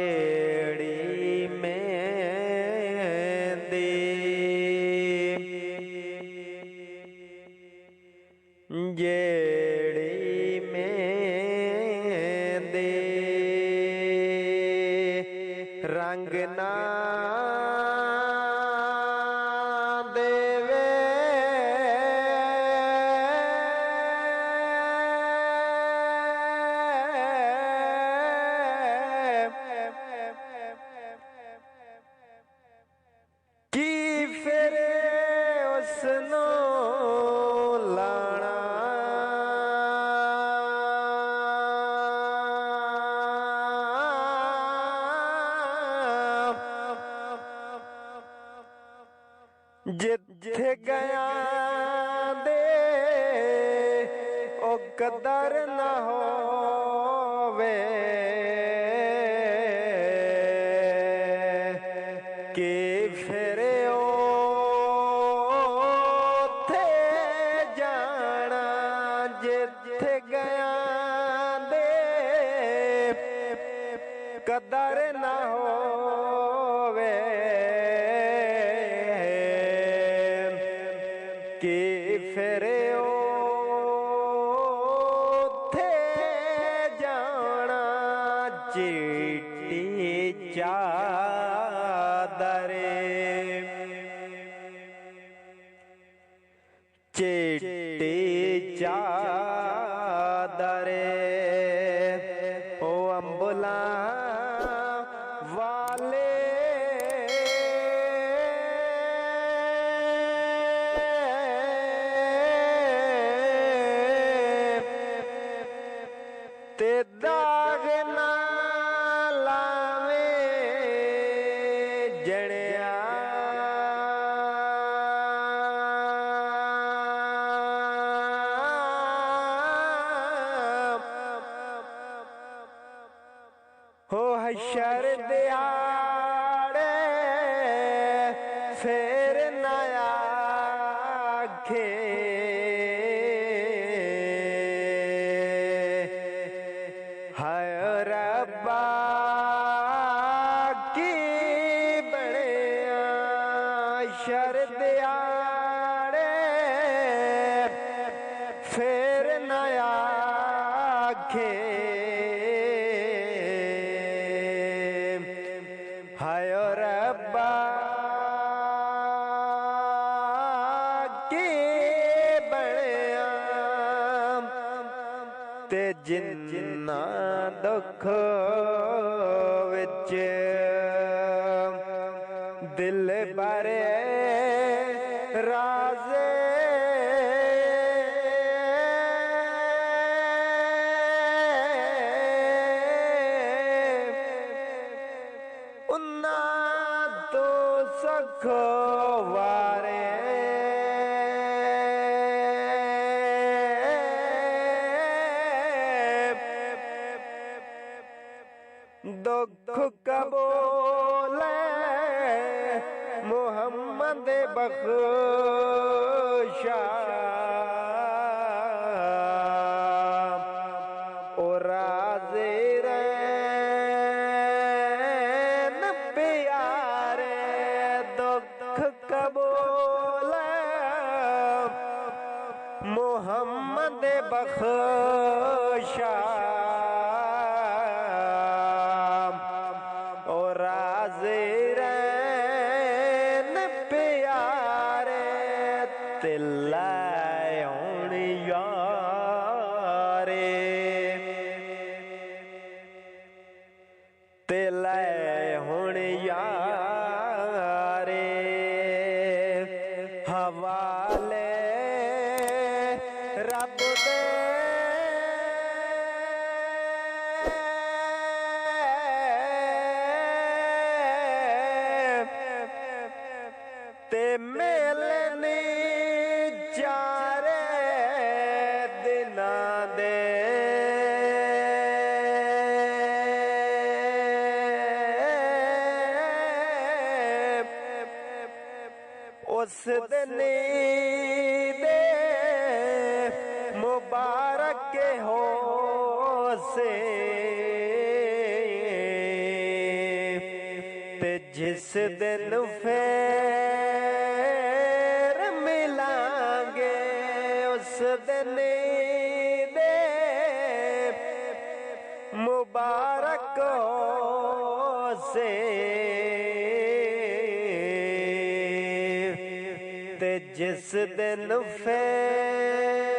जेड़ी मेंदी जेड़ी मेंदी रंग ना देवे की फिर उसनो लाना जिथे गया दे ओ कदर न होवे कि फिर ओथे जाना जिथे गया दे कदर न होवे कि फिर ओथे जाना चिट्टी चादरे चिट्टी चादरे ओ अम्बुला वाले ते दाग ना लावे जड़िया हो हशर दिहाड़े फिर नया खे हाय रब्बा की बड़िया शर दिहाड़े फिर नया खे हाय रब्बा की बड़िया ते जिन्ना दुख विच दिल बारे राज़े उन्ना तो सख वारे दुख कबूले मोहम्मद बख्शा ओ राज़े रैन प्यारे दुख कबूले मोहम्मद बख्शा राज़े रैन प्यारे तिल्लाए हुण यारे तिल्लाए हुण यारे हवाले रब दे ते मिलनी चारे दिनां दे उस दिन दे मुबारक हो से ते जिस दिन फिर मिलांगे उस दिन दे मुबारक हो से ते जिस दिन फिर